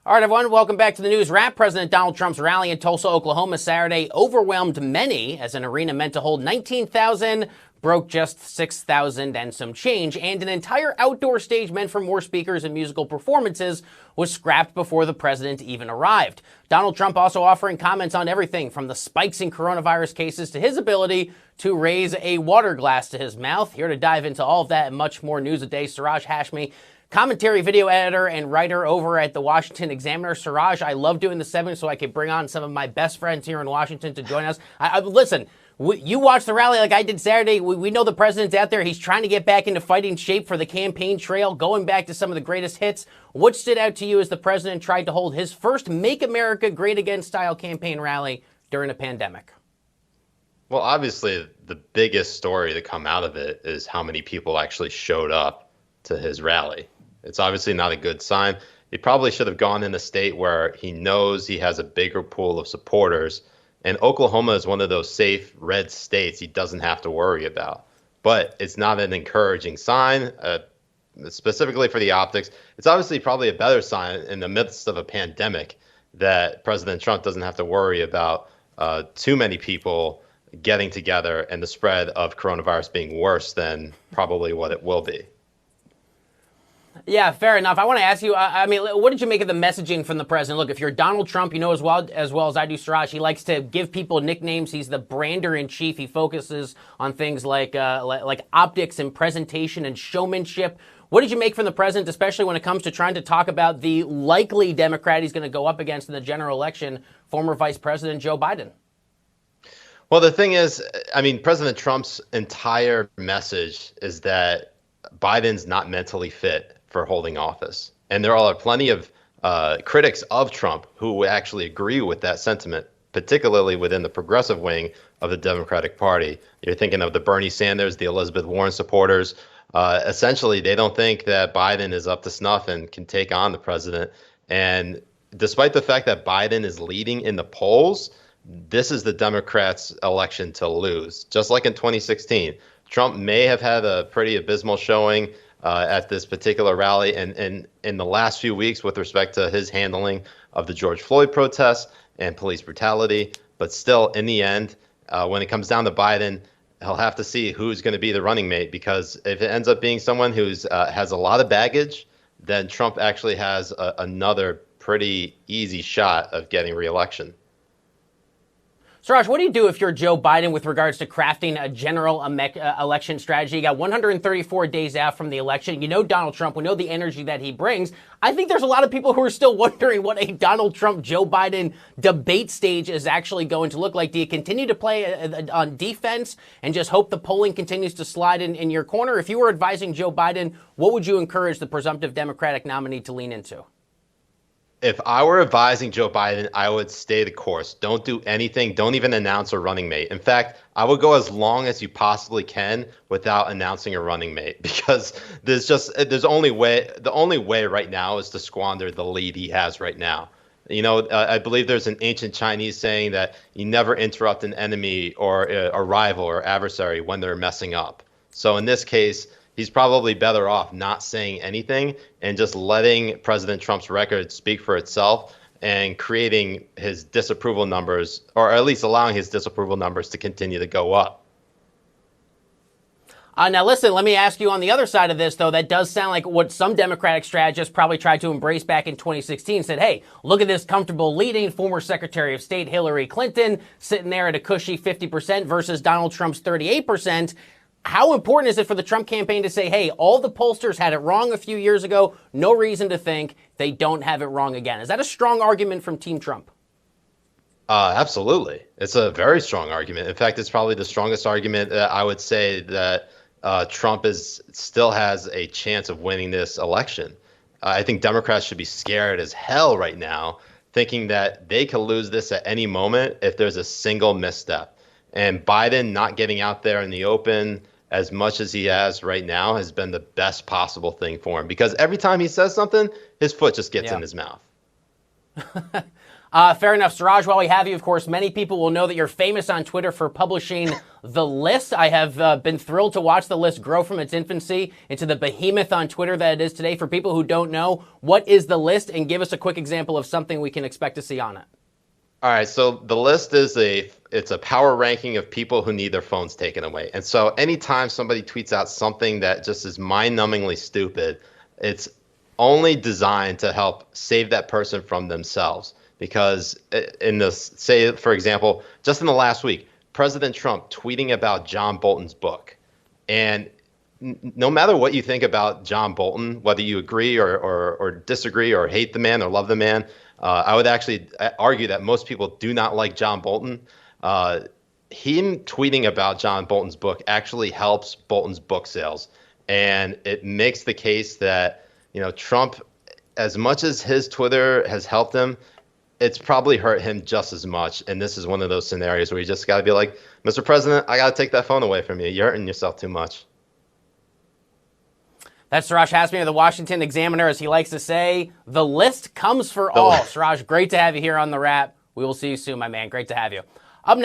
All right, everyone, welcome back to the news wrap. President Donald Trump's rally in Tulsa, Oklahoma Saturday overwhelmed many as an arena meant to hold 19,000 broke just 6,000 and some change, and an entire outdoor stage meant for more speakers and musical performances was scrapped before the president even arrived. Donald Trump also offering comments on everything from the spikes in coronavirus cases to his ability to raise a water glass to his mouth. Here to dive into all of that and much more news a day, Siraj Hashmi, commentary video editor and writer over at the Washington Examiner. Siraj, I love doing the 7 so I could bring on some of my best friends here in Washington to join us. Listen, you watched the rally like I did Saturday. We know the president's out there. He's trying to get back into fighting shape for the campaign trail, going back to some of the greatest hits. What stood out to you as the president tried to hold his first Make America Great Again style campaign rally during a pandemic? Well, obviously, the biggest story to come out of it is how many people actually showed up to his rally. It's obviously not a good sign. He probably should have gone in a state where he knows he has a bigger pool of supporters. And Oklahoma is one of those safe red states he doesn't have to worry about. But it's not an encouraging sign, specifically for the optics. It's obviously probably a better sign in the midst of a pandemic that President Trump doesn't have to worry about too many people getting together and the spread of coronavirus being worse than probably what it will be. Yeah, fair enough. I want to ask you, what did you make of the messaging from the president? Look, if you're Donald Trump, you know as well as I do, Siraj, he likes to give people nicknames. He's the brander-in-chief. He focuses on things like optics and presentation and showmanship. What did you make from the president, especially when it comes to trying to talk about the likely Democrat he's going to go up against in the general election, former Vice President Joe Biden? Well, the thing is, President Trump's entire message is that Biden's not mentally fit for holding office. And there are plenty of critics of Trump who actually agree with that sentiment, particularly within the progressive wing of the Democratic Party. You're thinking of the Bernie Sanders, the Elizabeth Warren supporters. Essentially, they don't think that Biden is up to snuff and can take on the president. And despite the fact that Biden is leading in the polls, this is the Democrats' election to lose. Just like in 2016, Trump may have had a pretty abysmal showing at this particular rally and in the last few weeks with respect to his handling of the George Floyd protests and police brutality. But still, in the end, when it comes down to Biden, he'll have to see who's going to be the running mate, because if it ends up being someone who's has a lot of baggage, then Trump actually has another pretty easy shot of getting reelection. Siraj, what do you do if you're Joe Biden with regards to crafting a general election strategy? You got 134 days out from the election. You know Donald Trump. We know the energy that he brings. I think there's a lot of people who are still wondering what a Donald Trump-Joe Biden debate stage is actually going to look like. Do you continue to play on defense and just hope the polling continues to slide in your corner? If you were advising Joe Biden, what would you encourage the presumptive Democratic nominee to lean into? If I were advising Joe Biden, I would stay the course. Don't do anything. Don't even announce a running mate. In fact, I would go as long as you possibly can without announcing a running mate, because the only way right now is to squander the lead he has right now. I believe there's an ancient Chinese saying that you never interrupt an enemy or a rival or adversary when they're messing up. So in this case, he's probably better off not saying anything and just letting President Trump's record speak for itself and creating his disapproval numbers, or at least allowing his disapproval numbers to continue to go up. Now, listen, let me ask you on the other side of this, though. That does sound like what some Democratic strategists probably tried to embrace back in 2016. Said, hey, look at this comfortable leading former Secretary of State Hillary Clinton sitting there at a cushy 50% versus Donald Trump's 38%. How important is it for the Trump campaign to say, hey, all the pollsters had it wrong a few years ago. No reason to think they don't have it wrong again. Is that a strong argument from Team Trump? Absolutely. It's a very strong argument. In fact, it's probably the strongest argument that I would say that Trump still has a chance of winning this election. I think Democrats should be scared as hell right now, thinking that they could lose this at any moment if there's a single misstep. And Biden not getting out there in the open as much as he has right now has been the best possible thing for him, because every time he says something, his foot just gets in his mouth. Fair enough. Siraj, while we have you, of course, many people will know that you're famous on Twitter for publishing The List. I have been thrilled to watch The List grow from its infancy into the behemoth on Twitter that it is today. For people who don't know, what is The List? And give us a quick example of something we can expect to see on it. All right, so The List is it's a power ranking of people who need their phones taken away. And so anytime somebody tweets out something that just is mind-numbingly stupid, it's only designed to help save that person from themselves. Because in this, say, for example, just in the last week, President Trump tweeting about John Bolton's book. And no matter what you think about John Bolton, whether you agree or disagree or hate the man or love the man, I would actually argue that most people do not like John Bolton. Him tweeting about John Bolton's book actually helps Bolton's book sales. And it makes the case that, Trump, as much as his Twitter has helped him, it's probably hurt him just as much. And this is one of those scenarios where you just got to be like, Mr. President, I got to take that phone away from you. You're hurting yourself too much. That's Siraj Hashmi of the Washington Examiner, as he likes to say. The list comes for all. Siraj, great to have you here on The Wrap. We will see you soon, my man. Great to have you.